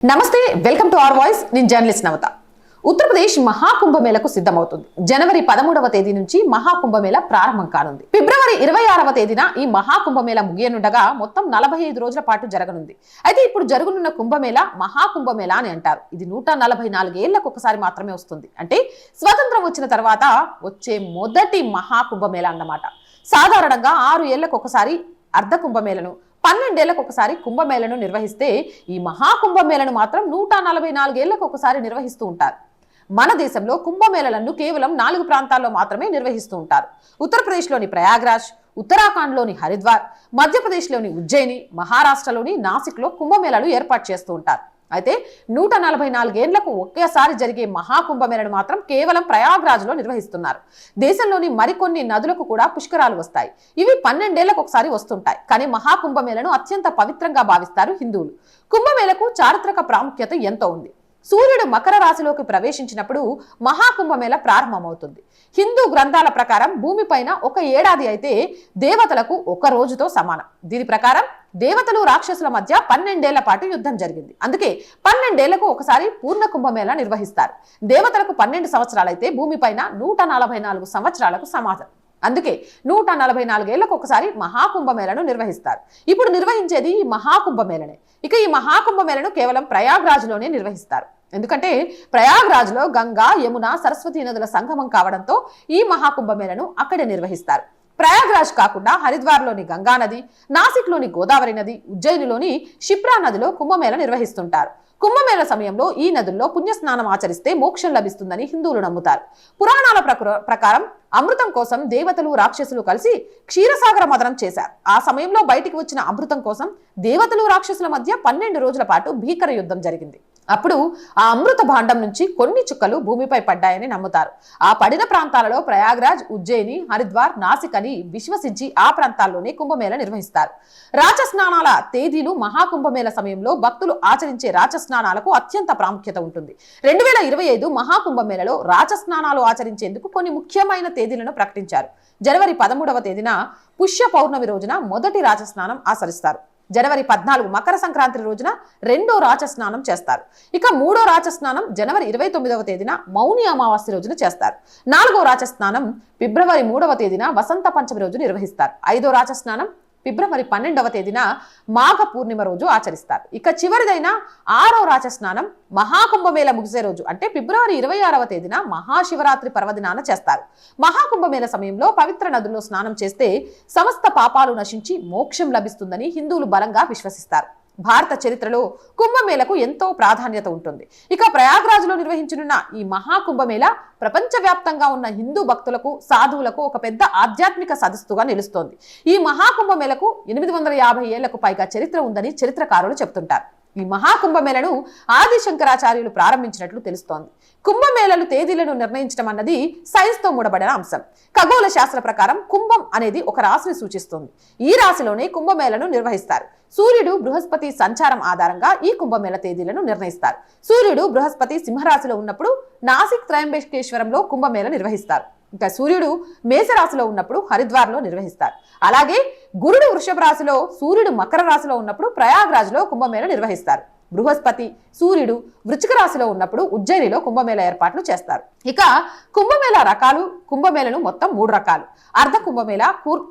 నమస్తే, welcome to our voice. నేను journalist నవత. ఉత్తరప్రదేశ్ మహాకుంభమేళకు సిద్ధమవుతుంది. జనవరి 13వ తేదీ నుంచి మహాకుంభమేళ ప్రారంభం కానుంది. ఫిబ్రవరి 26వ తేదీన ఈ మహాకుంభమేళ ముగియనుండగా మొత్తం 45 రోజుల పాటు జరగనుంది. అయితే ఇప్పుడు జరుగునున్న కుంభమేళ మహాకుంభమేళ అని అంటారు. ఇది 144 ఏళ్లకు ఒకసారి మాత్రమే వస్తుంది. అంటే స్వతంత్రం వచ్చిన తర్వాత వచ్చే మొదటి మహాకుంభమేళ అన్నమాట. సాధారణంగా 6 ఏళ్లకు ఒకసారి అర్ధ కుంభమేళను, 12 ఏళ్లకు ఒకసారి కుంభమేళను నిర్వహిస్తే ఈ మహాకుంభమేళను మాత్రం 144 ఏళ్లకు ఒకసారి నిర్వహిస్తూ ఉంటారు. మన దేశంలో కుంభమేళలను కేవలం 4 ప్రాంతాల్లో మాత్రమే నిర్వహిస్తూ ఉంటారు. ఉత్తరప్రదేశ్లోని ప్రయాగ్రాజ్, ఉత్తరాఖండ్లోని హరిద్వార్, మధ్యప్రదేశ్లోని ఉజ్జయిని, మహారాష్ట్రలోని నాసిక్లో కుంభమేళాలు ఏర్పాటు చేస్తూ ఉంటారు. అయితే 144 ఏళ్లకు ఒకేసారి జరిగే మహాకుంభమేళను మాత్రం కేవలం ప్రయాగ్రాజ్లో నిర్వహిస్తున్నారు. దేశంలోని మరికొన్ని నదులకు కూడా పుష్కరాలు వస్తాయి. ఇవి 12 ఏళ్లకు ఒకసారి వస్తుంటాయి. కానీ మహాకుంభమేళను అత్యంత పవిత్రంగా భావిస్తారు హిందువులు. కుంభమేళకు చారిత్రక ప్రాముఖ్యత ఎంతో ఉంది. సూర్యుడు మకర రాశిలోకి ప్రవేశించినప్పుడు మహాకుంభమేళ ప్రారంభమవుతుంది. హిందూ గ్రంథాల ప్రకారం భూమిపైన ఒక ఏడాది అయితే దేవతలకు ఒక రోజుతో సమానం. దీని ప్రకారం దేవతలు రాక్షసుల మధ్య 12 ఏళ్ల పాటు యుద్ధం జరిగింది. అందుకే 12 ఏళ్లకు ఒకసారి పూర్ణ కుంభమేళ నిర్వహిస్తారు. దేవతలకు 12 సంవత్సరాలైతే భూమిపైన 144 సంవత్సరాలకు సమానం. అందుకే 144 ఏళ్లకు ఒకసారి మహాకుంభమేళను నిర్వహిస్తారు. ఇప్పుడు నిర్వహించేది ఈ మహాకుంభమేళనే. ఇక ఈ మహాకుంభమేళను కేవలం ప్రయాగ్రాజ్లోనే నిర్వహిస్తారు. ఎందుకంటే ప్రయాగ్రాజ్లో గంగా, యమున, సరస్వతి నదుల సంగమం కావడంతో ఈ మహాకుంభమేళను అక్కడే నిర్వహిస్తారు. ప్రయాగ్రాజ్ కాకుండా హరిద్వార్లోని గంగా నది, నాసిక్లోని గోదావరి నది, ఉజ్జయినిలోని షిప్రా నదిలో కుంభమేళ నిర్వహిస్తుంటారు. కుంభమేళ సమయంలో ఈ నదుల్లో పుణ్యస్నానం ఆచరిస్తే మోక్షం లభిస్తుందని హిందువులు నమ్ముతారు. పురాణాల ప్రకారం అమృతం కోసం దేవతలు, రాక్షసులు కలిసి క్షీరసాగర మదనం చేశారు. ఆ సమయంలో బయటికి వచ్చిన అమృతం కోసం దేవతలు, రాక్షసుల మధ్య 12 రోజుల పాటు భీకర యుద్ధం జరిగింది. అప్పుడు ఆ అమృత భాండం నుంచి కొన్ని చుక్కలు భూమిపై పడ్డాయని నమ్ముతారు. ఆ పడిన ప్రాంతాలలో ప్రయాగ్రాజ్, ఉజ్జయిని, హరిద్వార్, నాసిక్ అని విశ్వసించి ఆ ప్రాంతాల్లోనే కుంభమేళ నిర్వహిస్తారు. రాచస్నానాల తేదీలు మహాకుంభమేళ సమయంలో భక్తులు ఆచరించే రాచస్నానాలకు అత్యంత ప్రాముఖ్యత ఉంటుంది. 2025 మహాకుంభమేళలో రాచస్నానాలు ఆచరించేందుకు కొన్ని ముఖ్యమైన తేదీలను ప్రకటించారు. జనవరి 13వ తేదీన పుష్య పౌర్ణమి రోజున మొదటి రాచస్నానం ఆచరిస్తారు. జనవరి 14 మకర సంక్రాంతి రోజున రెండో రాచస్నానం చేస్తారు. ఇక మూడో రాచస్నానం జనవరి 29వ తేదీన మౌని అమావాస్య రోజున చేస్తారు. 4వ రాచస్నానం ఫిబ్రవరి 3వ తేదీన వసంత పంచమి రోజు నిర్వహిస్తారు. 5వ రాచస్నానం ఫిబ్రవరి 12వ తేదీన మాఘ పూర్ణిమ రోజు ఆచరిస్తారు. ఇక చివరిదైన 6వ రాచస్నానం మహాకుంభమేళ ముగిసే రోజు అంటే ఫిబ్రవరి 26వ తేదీన మహాశివరాత్రి పర్వదినాన చేస్తారు. మహాకుంభమేళ సమయంలో పవిత్ర నదుల్లో స్నానం చేస్తే సమస్త పాపాలు నశించి మోక్షం లభిస్తుందని హిందువులు బలంగా విశ్వసిస్తారు. భారత చరిత్రలో కుంభమేళకు ఎంతో ప్రాధాన్యత ఉంటుంది. ఇక ప్రయాగ్రాజ్లో నిర్వహించనున్న ఈ మహాకుంభమేళ ప్రపంచవ్యాప్తంగా ఉన్న హిందూ భక్తులకు, సాధువులకు ఒక పెద్ద ఆధ్యాత్మిక సదస్సుగా నిలుస్తోంది. ఈ మహాకుంభమేళకు 850 ఏళ్లకు పైగా చరిత్ర ఉందని చరిత్రకారులు చెప్తుంటారు. ఈ మహాకుంభమేళను ఆది శంకరాచార్యులు ప్రారంభించినట్లు తెలుస్తోంది. కుంభమేళలు తేదీలను నిర్ణయించడం అన్నది సైన్స్ తో ముడబడిన అంశం. ఖగోళ శాస్త్ర ప్రకారం కుంభం అనేది ఒక రాశిని సూచిస్తుంది. ఈ రాశిలోనే కుంభమేళను నిర్వహిస్తారు. సూర్యుడు, బృహస్పతి సంచారం ఆధారంగా ఈ కుంభమేళ తేదీలను నిర్ణయిస్తారు. సూర్యుడు, బృహస్పతి సింహరాశిలో ఉన్నప్పుడు నాసిక్ త్రయంబకేశ్వరంలో కుంభమేళ నిర్వహిస్తారు. ఇంకా సూర్యుడు మేషరాశిలో ఉన్నప్పుడు హరిద్వార్లో నిర్వహిస్తారు. అలాగే గురుడు వృషభ రాశిలో, సూర్యుడు మకర రాశిలో ఉన్నప్పుడు ప్రయాగ్రాజ్లో కుంభమేళ నిర్వహిస్తారు. బృహస్పతి, సూర్యుడు వృశ్చిక రాశిలో ఉన్నప్పుడు ఉజ్జయినిలో కుంభమేళ ఏర్పాట్లు చేస్తారు. ఇక కుంభమేళ రకాలు, కుంభమేళను మొత్తం 3 రకాలు: అర్ధ కుంభమేళ,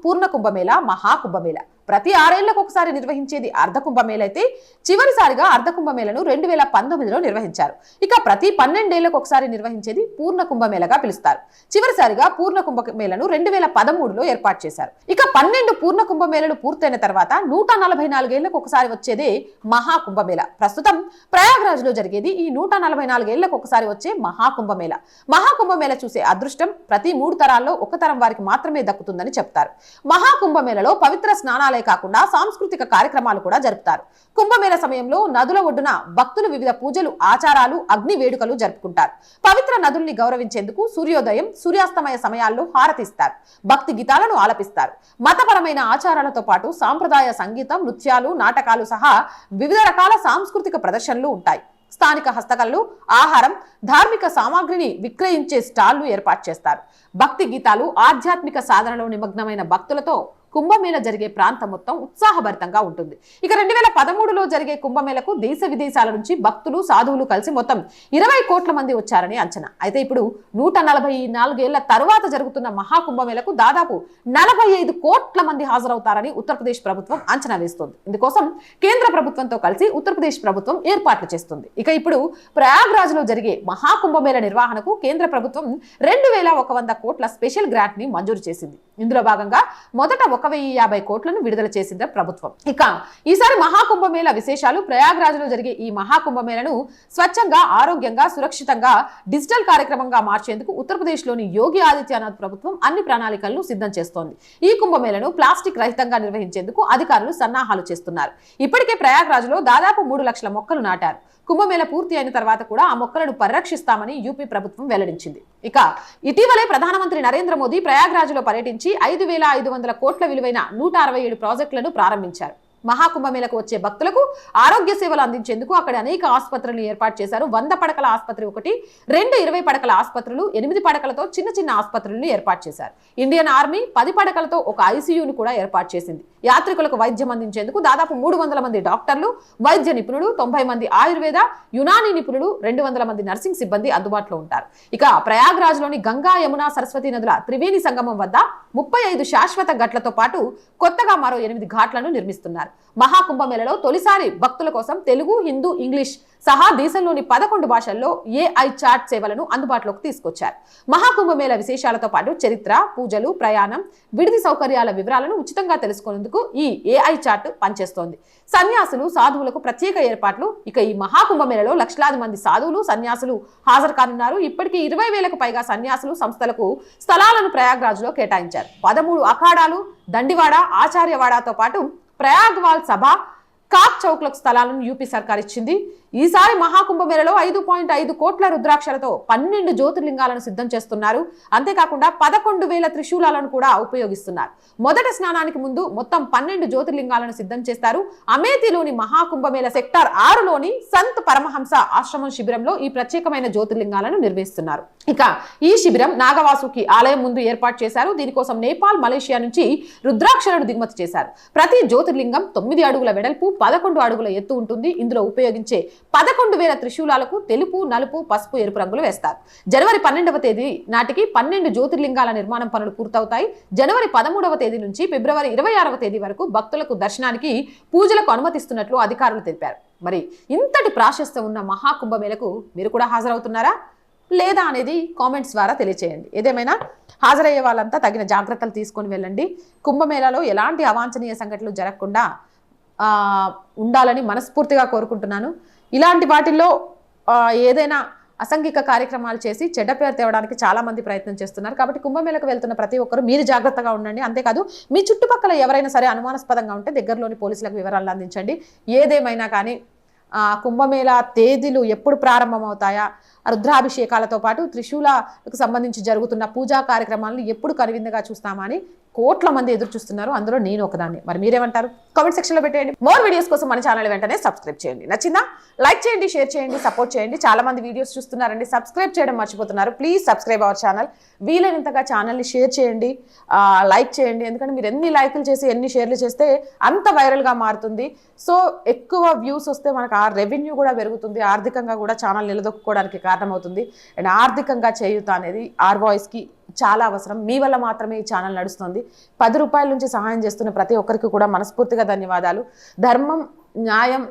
పూర్ణ కుంభమేళ, మహాకుంభమేళ. ప్రతి 6 ఏళ్లకు ఒకసారి నిర్వహించేది అర్ధ కుంభమేళ అయితే చివరిసారిగా అర్ధ కుంభమేళను 2019లో నిర్వహించారు. ఇక ప్రతి 12 ఏళ్లకు ఒకసారి నిర్వహించేది పూర్ణ కుంభమేళగా పిలుస్తారు. చివరిసారిగా పూర్ణ కుంభమేళను 2013లో ఏర్పాటు చేశారు. ఇక 12 పూర్ణ కుంభమేళలు పూర్తయిన తర్వాత 144 ఏళ్లకు ఒకసారి వచ్చేదే మహాకుంభమేళ. ప్రస్తుతం ప్రయాగ్రాజ్లో జరిగేది ఈ 144 ఏళ్లకు ఒకసారి వచ్చే మహాకుంభమేళ. మహాకుంభమేళ చూసే అదృష్టం ప్రతి 3 తరాల్లో ఒక తరం వారికి మాత్రమే దక్కుతుందని చెప్తారు. మహాకుంభమేళలో పవిత్ర స్నానాలే కాకుండా సాంస్కృతిక కార్యక్రమాలు కూడా జరుపుతారు. కుంభమేళ సమయంలో నదుల ఒడ్డున భక్తులు వివిధ పూజలు, ఆచారాలు, అగ్ని వేడుకలు జరుపుకుంటారు. పవిత్ర నదుల్ని గౌరవించేందుకు సూర్యోదయం, సూర్యాస్తమయ సమయాల్లో హారతిస్తారు. భక్తి గీతాలను ఆలపిస్తారు. మతపరమైన ఆచారాలతో పాటు సాంప్రదాయ సంగీతం, నృత్యాలు, నాటకాలు సహా వివిధ రకాల సాంస్కృతిక ప్రదర్శనలు ఉంటాయి. స్థానిక హస్తకళలు, ఆహారం, ధార్మిక సామాగ్రిని విక్రయించే స్టాళ్లు ఏర్పాటు చేస్తారు. భక్తి గీతాలు, ఆధ్యాత్మిక సాధనలో నిమగ్నమైన భక్తులతో కుంభమేళ జరిగే ప్రాంతం మొత్తం ఉత్సాహభరితంగా ఉంటుంది. ఇక 2013లో జరిగే కుంభమేళకు దేశ విదేశాల నుంచి భక్తులు సాధువులు కలిసి మొత్తం 20 కోట్ల మంది వచ్చారని అంచనా. అయితే ఇప్పుడు 144 ఏళ్ల తరువాత జరుగుతున్న మహాకుంభమేళకు దాదాపు 45 కోట్ల మంది హాజరవుతారని ఉత్తరప్రదేశ్ ప్రభుత్వం అంచనా వేస్తోంది. ఇందుకోసం కేంద్ర ప్రభుత్వంతో కలిసి ఉత్తరప్రదేశ్ ప్రభుత్వం ఏర్పాట్లు చేస్తుంది. ఇక ఇప్పుడు ప్రయాగ్రాజ్ లో జరిగే మహాకుంభమేళ నిర్వహణకు కేంద్ర ప్రభుత్వం 2100 కోట్ల స్పెషల్ గ్రాంట్ ని మంజూరు చేసింది. ఇందులో భాగంగా మొదట 1050 కోట్లను విడుదల చేసింది ప్రభుత్వం. ఇక ఈసారి మహాకుంభమేళ విశేషాలు. ప్రయాగ్రాజ్ లో జరిగే ఈ మహాకుంభమేళను స్వచ్ఛంగా, ఆరోగ్యంగా, సురక్షితంగా డిజిటల్ కార్యక్రమంగా మార్చేందుకు ఉత్తరప్రదేశ్ లోని యోగి ఆదిత్యనాథ్ ప్రభుత్వం అన్ని ప్రణాళికలను సిద్ధం చేస్తోంది. ఈ కుంభమేళను ప్లాస్టిక్ రహితంగా నిర్వహించేందుకు అధికారులు సన్నాహాలు చేస్తున్నారు. ఇప్పటికే ప్రయాగ్రాజ్ లో దాదాపు 3 లక్షల మొక్కలు నాటారు. కుంభమేళ పూర్తి అయిన తర్వాత కూడా ఆ మొక్కలను పరిరక్షిస్తామని యూపీ ప్రభుత్వం వెల్లడించింది. ఇక ఇటీవలే ప్రధానమంత్రి నరేంద్ర మోదీ ప్రయాగ్రాజ్ లో పర్యటించి 5500 కోట్ల విలువైన 167 ప్రాజెక్టులను ప్రారంభించారు. మహాకుంభమేళకు వచ్చే భక్తులకు ఆరోగ్య సేవలు అందించేందుకు అక్కడ అనేక ఆసుపత్రులను ఏర్పాటు చేశారు. 100 పడకల ఆసుపత్రి ఒకటి, 2 20 పడకల ఆసుపత్రులు, 8 పడకలతో చిన్న చిన్న ఆసుపత్రులను ఏర్పాటు చేశారు. ఇండియన్ ఆర్మీ 10 పడకలతో ఒక ఐసీయూను కూడా ఏర్పాటు చేసింది. యాత్రికులకు వైద్యం అందించేందుకు దాదాపు 300 మంది డాక్టర్లు, వైద్య నిపుణులు, 90 మంది ఆయుర్వేద, యునానీ నిపుణులు, 200 మంది నర్సింగ్ సిబ్బంది అందుబాటులో ఉంటారు. ఇక ప్రయాగ్రాజ్ లోని గంగా, యమున, సరస్వతి నదుల త్రివేణి సంగమం వద్ద 35 శాశ్వత ఘాట్లతో పాటు కొత్తగా మరో 8 ఘాట్లను నిర్మిస్తున్నారు. మహాకుంభమేళలో తొలిసారి భక్తుల కోసం తెలుగు, హిందూ, ఇంగ్లీష్ సహా దేశంలోని 11 భాషల్లో ఏఐ చాట్ సేవలను అందుబాటులోకి తీసుకొచ్చారు. మహాకుంభమేళ విశేషాలతో పాటు చరిత్ర, పూజలు, ప్రయాణం, విడిది సౌకర్యాల వివరాలను ఉచితంగా తెలుసుకునేందుకు ఈ ఏఐ చాట్ పనిచేస్తోంది. సన్యాసులు, సాధువులకు ప్రత్యేక ఏర్పాట్లు. ఇక ఈ మహాకుంభమేళలో లక్షలాది మంది సాధువులు, సన్యాసులు హాజరు కానున్నారు. ఇప్పటికీ 20,000కు పైగా సన్యాసులు సంస్థలకు స్థలాలను ప్రయాగ్రాజ్ లో కేటాయించారు. 13 అఖాడాలు, దండివాడ, ఆచార్యవాడతో పాటు ప్రయాగ్వాల్ సభ, కాక్ చౌక్లకు స్థలాలను యూపీ సర్కార్ ఇచ్చింది. ఈసారి మహాకుంభమేళలో 5.5 కోట్ల రుద్రాక్షలతో 12 జ్యోతిర్లింగాలను సిద్ధం చేస్తున్నారు. అంతేకాకుండా 11,000 త్రిశూలాలను కూడా ఉపయోగిస్తున్నారు. మొదటి స్నానానికి ముందు మొత్తం 12 జ్యోతిర్లింగాలను సిద్ధం చేస్తారు. అమేథీలోని మహాకుంభమేళ సెక్టార్ 6లోని సంత్ పరమహంస ఆశ్రమం శిబిరంలో ఈ ప్రత్యేకమైన జ్యోతిర్లింగాలను నిర్వహిస్తున్నారు. ఇక ఈ శిబిరం నాగవాసుకి ఆలయం ముందు ఏర్పాటు చేశారు. దీనికోసం నేపాల్, మలేషియా నుంచి రుద్రాక్షలను దిగుమతి చేశారు. ప్రతి జ్యోతిర్లింగం 9 అడుగుల వెడల్పు, 11 అడుగుల ఎత్తు ఉంటుంది. ఇందులో ఉపయోగించే 11,000 త్రిశూలాలకు తెలుపు, నలుపు, పసుపు, ఎరుపు రంగులు వేస్తారు. జనవరి 12వ తేదీ నాటికి 12 జ్యోతిర్లింగాల నిర్మాణం పనులు పూర్తవుతాయి. జనవరి 13వ తేదీ నుంచి ఫిబ్రవరి 26వ తేదీ వరకు భక్తులకు దర్శనానికి, పూజలకు అనుమతిస్తున్నట్లు అధికారులు తెలిపారు. మరి ఇంతటి ప్రాశస్త్యం ఉన్న మహాకుంభమేళకు మీరు కూడా హాజరవుతున్నారా లేదా అనేది కామెంట్స్ ద్వారా తెలియచేయండి. ఏదేమైనా హాజరయ్యే వాళ్ళంతా తగిన జాగ్రత్తలు తీసుకొని వెళ్ళండి. కుంభమేళాలో ఎలాంటి అవాంఛనీయ సంఘటనలు జరగకుండా ఉండాలని మనస్ఫూర్తిగా కోరుకుంటున్నాను. ఇలాంటి వాటిల్లో ఏదైనా అసంఘిక కార్యక్రమాలు చేసి చెడ్డ పేరు తేవడానికి చాలా మంది ప్రయత్నం చేస్తున్నారు. కాబట్టి కుంభమేళకు వెళ్తున్న ప్రతి ఒక్కరు మీరు జాగ్రత్తగా ఉండండి. అంతేకాదు మీ చుట్టుపక్కల ఎవరైనా సరే అనుమానాస్పదంగా ఉంటే దగ్గరలోని పోలీసులకు వివరాలు అందించండి. ఏదేమైనా కానీ కుంభమేళ తేదీలు ఎప్పుడు ప్రారంభమవుతాయా, రుద్రాభిషేకాలతో పాటు త్రిశూలకు సంబంధించి జరుగుతున్న పూజా కార్యక్రమాలను ఎప్పుడు కనువిందుగా చూస్తామని కోట్ల మంది ఎదురు చూస్తున్నారు. అందులో నేను ఒకదాన్ని. మరి మీరేమంటారు? కామెంట్ సెక్షన్లో పెట్టేయండి. మోర్ వీడియోస్ కోసం మన ఛానల్ వెంటనే సబ్స్క్రైబ్ చేయండి. నచ్చిందా? లైక్ చేయండి, షేర్ చేయండి, సపోర్ట్ చేయండి. చాలా మంది వీడియోస్ చూస్తున్నారండి, సబ్స్క్రైబ్ చేయడం మర్చిపోతున్నారు. Please subscribe our channel. వీలైనంతగా ఛానల్ని షేర్ చేయండి, లైక్ చేయండి. ఎందుకంటే మీరు ఎన్ని లైకులు చేసి ఎన్ని షేర్లు చేస్తే అంత వైరల్గా మారుతుంది. సో ఎక్కువ వ్యూస్ వస్తే మనకు ఆ రెవెన్యూ కూడా పెరుగుతుంది, ఆర్థికంగా కూడా ఛానల్ నిలదొక్కుకోవడానికి కారణమవుతుంది. అండ్ ఆర్థికంగా చేయూత అనేది ఆర్ వాయిస్కి చాలా అవసరం. మీ వల్ల మాత్రమే ఈ ఛానల్ నడుస్తుంది. 10 రూపాయల నుంచి సహాయం చేస్తున్న ప్రతి ఒక్కరికి కూడా మనస్ఫూర్తిగా ధన్యవాదాలు. ధర్మం, న్యాయం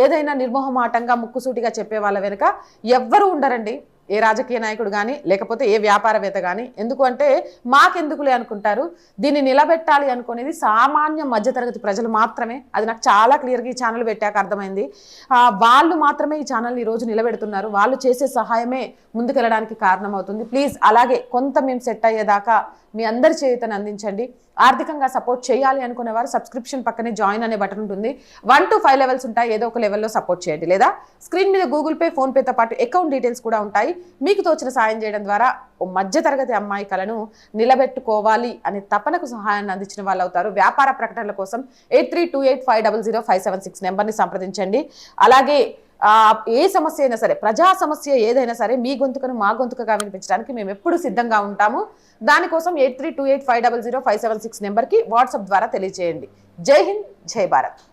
ఏదైనా నిర్మోహమాటంగా ముక్కుసూటిగా చెప్పే వాళ్ళ వెనుక ఎవ్వరూ ఉండరండి. ఏ రాజకీయ నాయకుడు కానీ లేకపోతే ఏ వ్యాపారవేత్త కానీ. ఎందుకు అంటే మాకెందుకులే అనుకుంటారు. దీన్ని నిలబెట్టాలి అనుకునేది సామాన్య మధ్యతరగతి ప్రజలు మాత్రమే. అది నాకు చాలా క్లియర్గా ఈ ఛానల్ పెట్టాక అర్థమైంది. వాళ్ళు మాత్రమే ఈ ఛానల్ని ఈరోజు నిలబెడుతున్నారు. వాళ్ళు చేసే సహాయమే ముందుకెళ్ళడానికి కారణమవుతుంది. ప్లీజ్ అలాగే కొంత మేము సెట్ అయ్యేదాకా మీ అందరి చేయుతను అందించండి. ఆర్థికంగా సపోర్ట్ చేయాలి అనుకునేవారు సబ్స్క్రిప్షన్ పక్కనే జాయిన్ అనే బటన్ ఉంటుంది. 1 to 5 లెవెల్స్ ఉంటాయి. ఏదో ఒక లెవెల్లో సపోర్ట్ చేయండి. లేదా స్క్రీన్ మీద గూగుల్ పే, ఫోన్పేతో పాటు అకౌంట్ డీటెయిల్స్ కూడా ఉంటాయి. మీకు తోచిన సాయం చేయడం ద్వారా ఓ మధ్యతరగతి అమ్మాయి కలను నిలబెట్టుకోవాలి అనే తపనకు సహాయాన్ని అందించిన వాళ్ళు అవుతారు. వ్యాపార ప్రకటనల కోసం 8328500576 నెంబర్ని సంప్రదించండి. అలాగే ఏ సమస్య అయినా సరే, ప్రజా సమస్య ఏదైనా సరే మీ గొంతుకను మా గొంతుకగా వినిపించడానికి మేము ఎప్పుడు సిద్ధంగా ఉంటాము. దానికోసం 8328500576 నెంబర్కి వాట్సాప్ ద్వారా తెలియజేయండి. జై హింద్, జై భారత్.